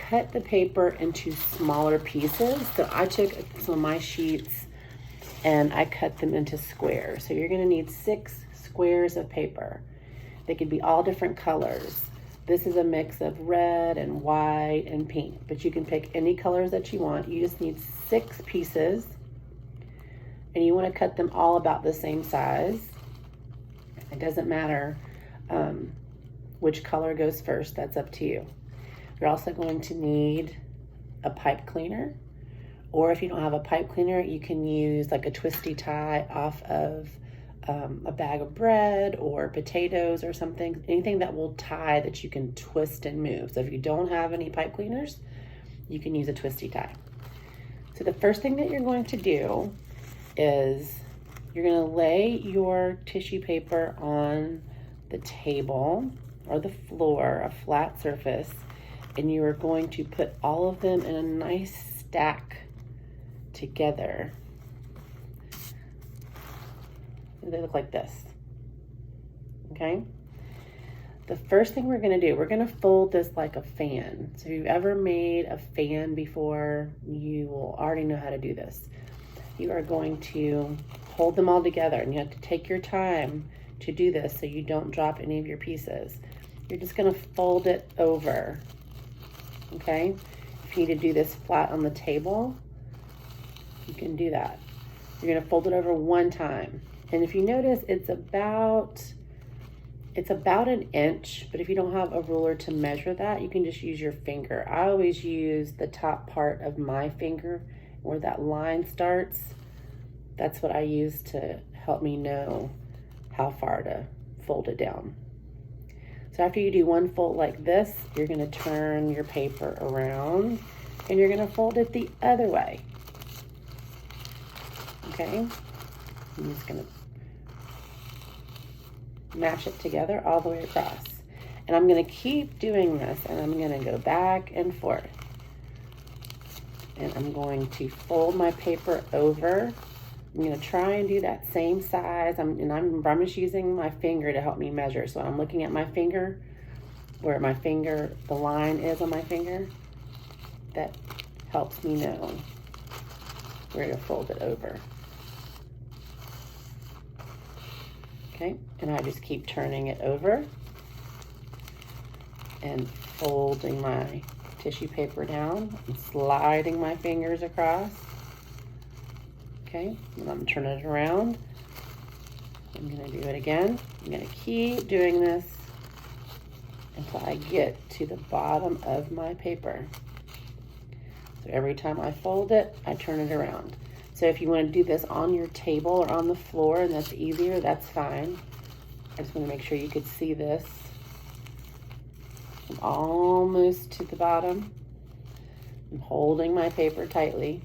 cut the paper into smaller pieces. So I took some of my sheets and I cut them into squares. So you're gonna need 6 squares of paper. They could be all different colors. This is a mix of red and white and pink, but you can pick any colors that you want. You just need 6 pieces, and you wanna cut them all about the same size. It doesn't matter which color goes first, that's up to you. You're also going to need a pipe cleaner, or if you don't have a pipe cleaner, you can use like a twisty tie off of a bag of bread or potatoes or something, anything that will tie that you can twist and move. So if you don't have any pipe cleaners, you can use a twisty tie. So the first thing that you're going to do is you're going to lay your tissue paper on the table or the floor, a flat surface, and you are going to put all of them in a nice stack together. They look like this, okay? The first thing we're gonna do, we're gonna fold this like a fan. So if you've ever made a fan before, you will already know how to do this. You are going to hold them all together, and you have to take your time to do this so you don't drop any of your pieces. You're just gonna fold it over, okay? If you need to do this flat on the table, you can do that. You're gonna fold it over one time. And if you notice, it's about an inch, but if you don't have a ruler to measure that, you can just use your finger. I always use the top part of my finger where that line starts. That's what I use to help me know how far to fold it down. So after you do one fold like this, you're gonna turn your paper around and you're gonna fold it the other way. Okay? I'm just gonna mash it together all the way across. And I'm gonna keep doing this, and I'm gonna go back and forth. And I'm going to fold my paper over. I'm gonna try and do that same size. I'm just using my finger to help me measure. So I'm looking at my finger, where my finger, the line is on my finger. That helps me know where to fold it over. Okay, and I just keep turning it over and folding my tissue paper down and sliding my fingers across. Okay, and I'm turning it around. I'm gonna do it again. I'm gonna keep doing this until I get to the bottom of my paper. So every time I fold it, I turn it around. So if you want to do this on your table or on the floor and that's easier, that's fine. I just want to make sure you could see this. I'm almost to the bottom. I'm holding my paper tightly.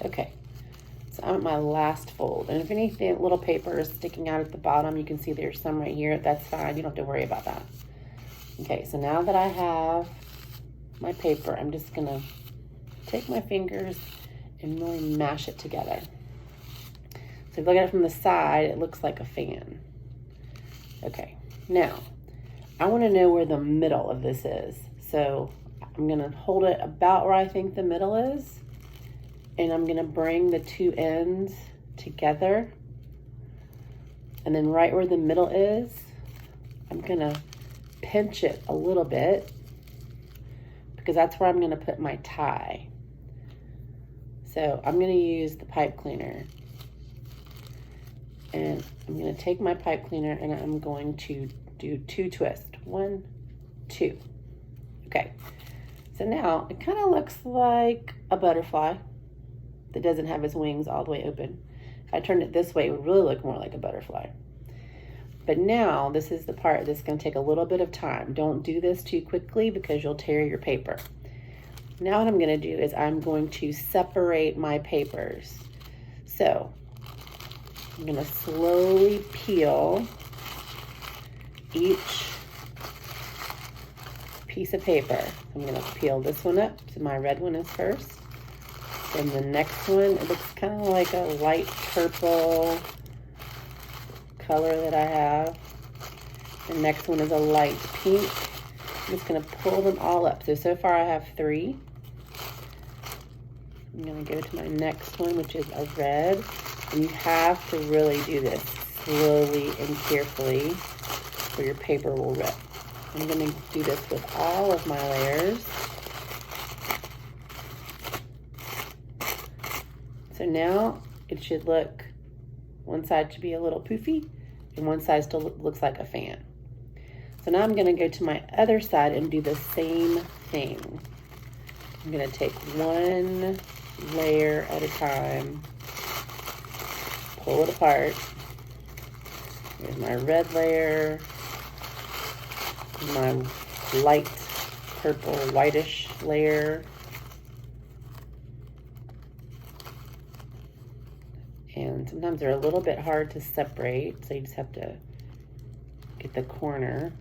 Okay. I'm at my last fold, and if anything little paper is sticking out at the bottom, you can see there's some right here. That's fine, you don't have to worry about that. Okay, so now that I have my paper, I'm just gonna take my fingers and really mash it together. So if you look at it from the side, it looks like a fan. Okay, now I want to know where the middle of this is. So I'm gonna hold it about where I think the middle is, and I'm gonna bring the two ends together. And then right where the middle is, I'm gonna pinch it a little bit because that's where I'm gonna put my tie. So I'm gonna use the pipe cleaner. And I'm gonna take my pipe cleaner and I'm going to do 2 twists. 1, 2. Okay, so now it kind of looks like a butterfly that doesn't have its wings all the way open. If I turned it this way, it would really look more like a butterfly. But now this is the part that's going to take a little bit of time. Don't do this too quickly because you'll tear your paper. Now what I'm going to do is I'm going to separate my papers. So I'm going to slowly peel each piece of paper. I'm going to peel this one up, so my red one is first. Then the next one, it looks kind of like a light purple color that I have. The next one is a light pink. I'm just gonna pull them all up. So far I have 3. I'm gonna go to my next one, which is a red. And you have to really do this slowly and carefully or your paper will rip. I'm gonna do this with all of my layers. So now it should look, one side should be a little poofy and one side still looks like a fan. So now I'm gonna go to my other side and do the same thing. I'm gonna take one layer at a time, pull it apart. Here's my red layer, my light purple, whitish layer, and sometimes they're a little bit hard to separate, so you just have to get the corner.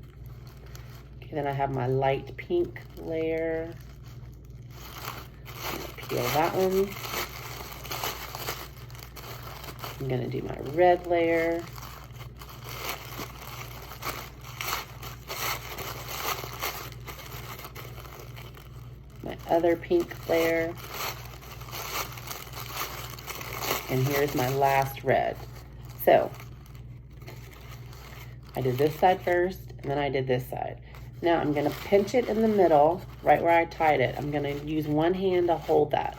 Okay, then I have my light pink layer. I'm gonna peel that one. I'm gonna do my red layer. My other pink layer. And here's my last red. So I did this side first, and then I did this side. Now I'm gonna pinch it in the middle, right where I tied it. I'm gonna use one hand to hold that.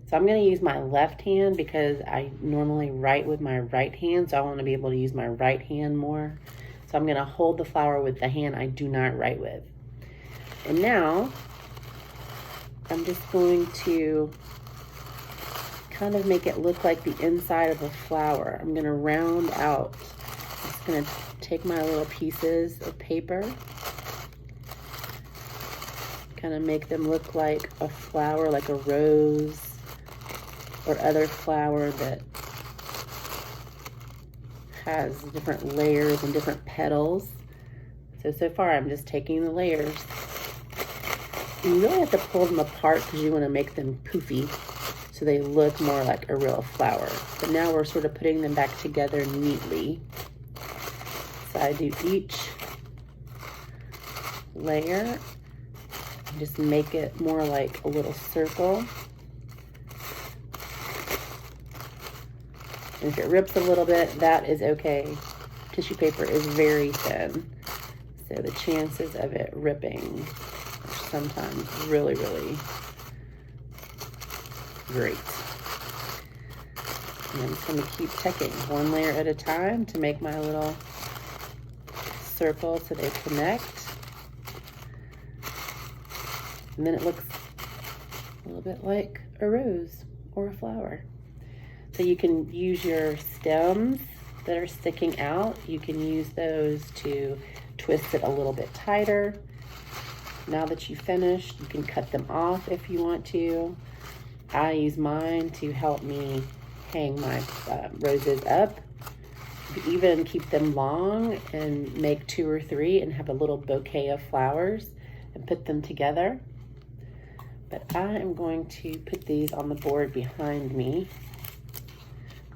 So I'm gonna use my left hand because I normally write with my right hand, so I wanna be able to use my right hand more. So I'm gonna hold the flower with the hand I do not write with. And now I'm just going to kind of make it look like the inside of a flower. I'm gonna round out. I'm just gonna take my little pieces of paper, kind of make them look like a flower, like a rose or other flower that has different layers and different petals. So far I'm just taking the layers. You really have to pull them apart because you want to make them poofy so they look more like a real flower. But now we're sort of putting them back together neatly. So I do each layer and just make it more like a little circle. And if it rips a little bit, that is okay. Tissue paper is very thin, so the chances of it ripping are sometimes really, really great. And I'm just going to keep checking one layer at a time to make my little circle so they connect. And then it looks a little bit like a rose or a flower. So you can use your stems that are sticking out. You can use those to twist it a little bit tighter. Now that you've finished, you can cut them off if you want to. I use mine to help me hang my roses up. You can even keep them long and make 2 or 3 and have a little bouquet of flowers and put them together. But I am going to put these on the board behind me.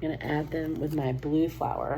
I'm gonna add them with my blue flower.